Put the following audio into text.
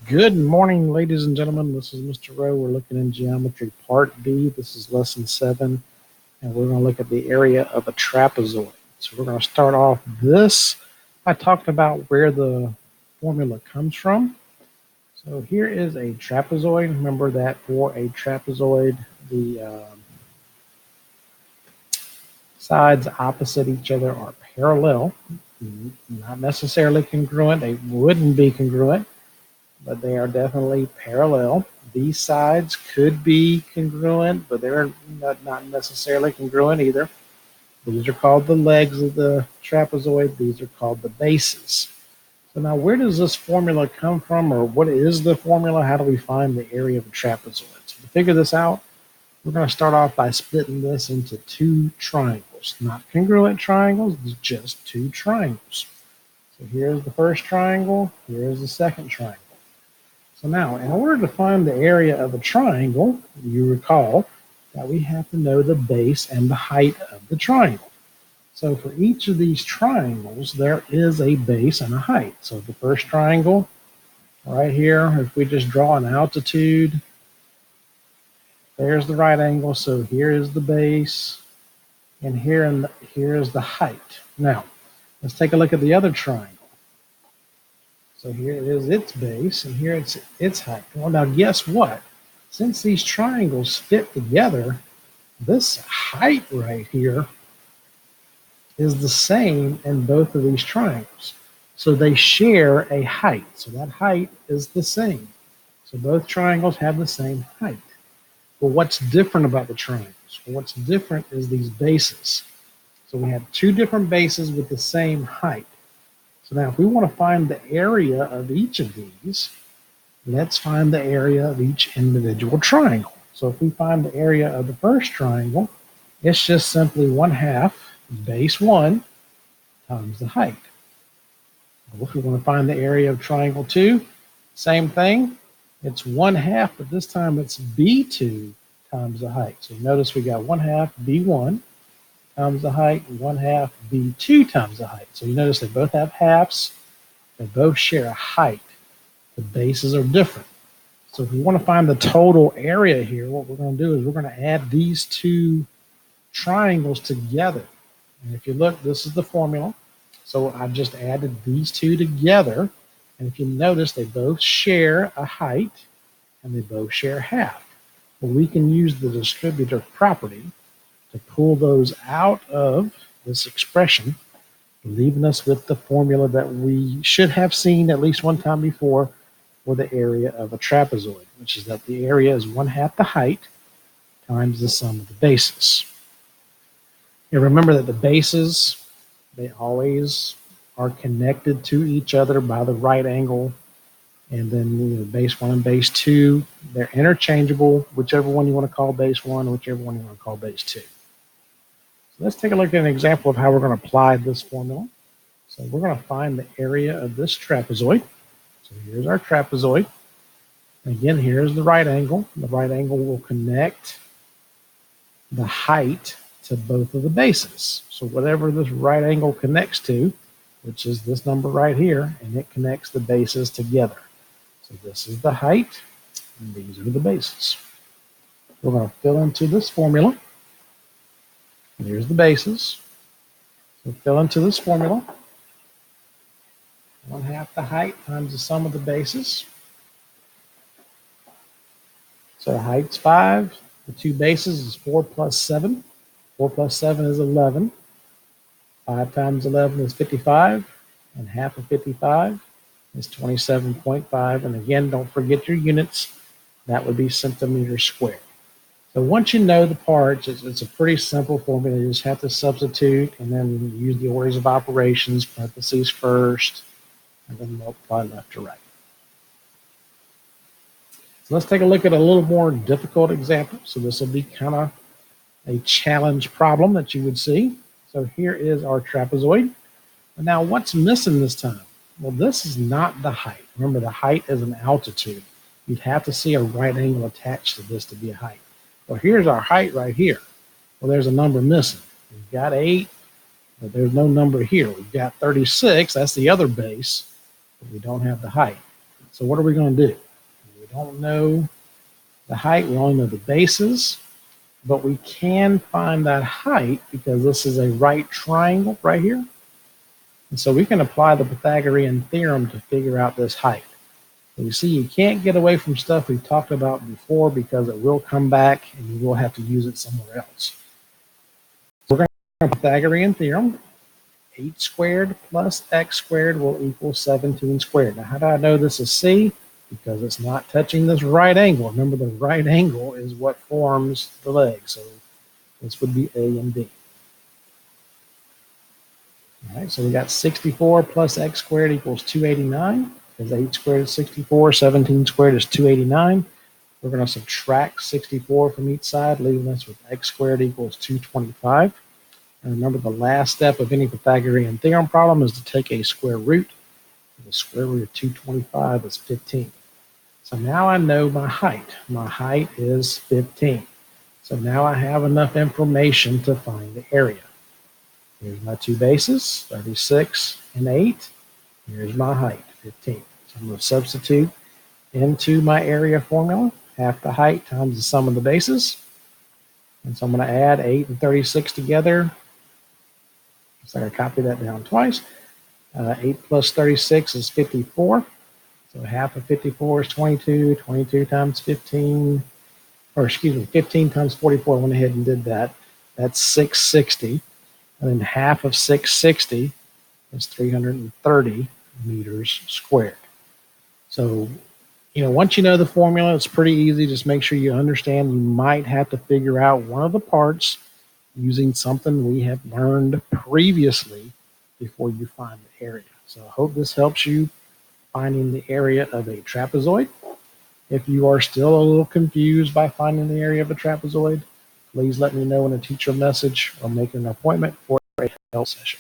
Good morning, ladies and gentlemen. This is Mr. Rowe. We're looking in geometry part B. This is lesson 7, and we're going to look at the area of a trapezoid. So we're going to start off this by talking about where the formula comes from. So here is a trapezoid. Remember that for a trapezoid, the sides opposite each other are parallel, not necessarily congruent. They wouldn't be congruent, but they are definitely parallel. These sides could be congruent, but they're not necessarily congruent either. These are called the legs of the trapezoid. These are called the bases. So now where does this formula come from, or what is the formula? How do we find the area of a trapezoid? So to figure this out, we're going to start off by splitting this into two triangles, not congruent triangles, just two triangles. So here's the first triangle, here's the second triangle. So now, in order to find the area of a triangle, you recall that we have to know the base and the height of the triangle. So for each of these triangles, there is a base and a height. So the first triangle, right here, if we just draw an altitude, there's the right angle. So here is the base, and here is the height. Now, let's take a look at the other triangle. So here it is its base, and here it's its height. Well, now guess what? Since these triangles fit together, this height right here is the same in both of these triangles. So they share a height. So that height is the same. So both triangles have the same height. But what's different about the triangles? Well, what's different is these bases. So we have two different bases with the same height. So now if we want to find the area of each of these, let's find the area of each individual triangle. So if we find the area of the first triangle, it's just simply 1/2 base 1 times the height. Well, if we want to find the area of triangle 2, same thing. It's 1/2, but this time it's B2 times the height. So notice we got 1/2 B1 times the height, 1/2 B2 times the height. So you notice they both have halves. They both share a height. The bases are different. So if we want to find the total area here, what we're going to do is we're going to add these two triangles together. And if you look, this is the formula. So I've just added these two together. And if you notice, they both share a height and they both share half. Well, we can use the distributive property to pull those out of this expression, leaving us with the formula that we should have seen at least one time before for the area of a trapezoid, which is that the area is 1/2 the height times the sum of the bases. And remember that the bases, they always are connected to each other by the right angle. And then base 1 and base 2, they're interchangeable, whichever one you want to call base 1, whichever one you want to call base 2. So let's take a look at an example of how we're going to apply this formula. So we're going to find the area of this trapezoid. So here's our trapezoid. Again, here's the right angle. The right angle will connect the height to both of the bases. So whatever this right angle connects to, which is this number right here, and it connects the bases together. So this is the height, and these are the bases. We're going to fill into this formula. And here's the bases. So fill into this formula. 1/2 the height times the sum of the bases. So the height's 5. The two bases is 4 plus 7. 4 plus 7 is 11. 5 times 11 is 55. And half of 55 is 27.5. And again, don't forget your units. That would be centimeters squared. So once you know the parts, it's a pretty simple formula. You just have to substitute and then use the orders of operations, parentheses first, and then multiply left to right. So let's take a look at a little more difficult example. So this will be kind of a challenge problem that you would see. So here is our trapezoid. And now what's missing this time? Well, this is not the height. Remember, the height is an altitude. You'd have to see a right angle attached to this to be a height. Well, here's our height right here. Well, there's a number missing. We've got 8, but there's no number here. We've got 36. That's the other base, but we don't have the height. So what are we going to do? We don't know the height. We only know the bases, but we can find that height because this is a right triangle right here. And so we can apply the Pythagorean theorem to figure out this height. So you see, you can't get away from stuff we've talked about before because it will come back and you will have to use it somewhere else. So we're going to Pythagorean theorem. 8 squared plus x squared will equal 17 squared. Now, how do I know this is C? Because it's not touching this right angle. Remember, the right angle is what forms the leg. So this would be A and B. All right, so we got 64 plus x squared equals 289. Because 8 squared is 64, 17 squared is 289. We're going to subtract 64 from each side, leaving us with x squared equals 225. And remember, the last step of any Pythagorean theorem problem is to take a square root. The square root of 225 is 15. So now I know my height. My height is 15. So now I have enough information to find the area. Here's my two bases, 36 and 8. Here's my height, 15. So I'm going to substitute into my area formula, half the height times the sum of the bases. And so I'm going to add 8 and 36 together. So I copy that down twice. 8 plus 36 is 54. So half of 54 is 22. 22 times 15, or excuse me, 15 times 44. I went ahead and did that. That's 660. And then half of 660 is 330 meters squared. So, once you know the formula, it's pretty easy. Just make sure you understand you might have to figure out one of the parts using something we have learned previously before you find the area. So I hope this helps you finding the area of a trapezoid. If you are still a little confused by finding the area of a trapezoid, please let me know in a teacher message or make an appointment for a help session.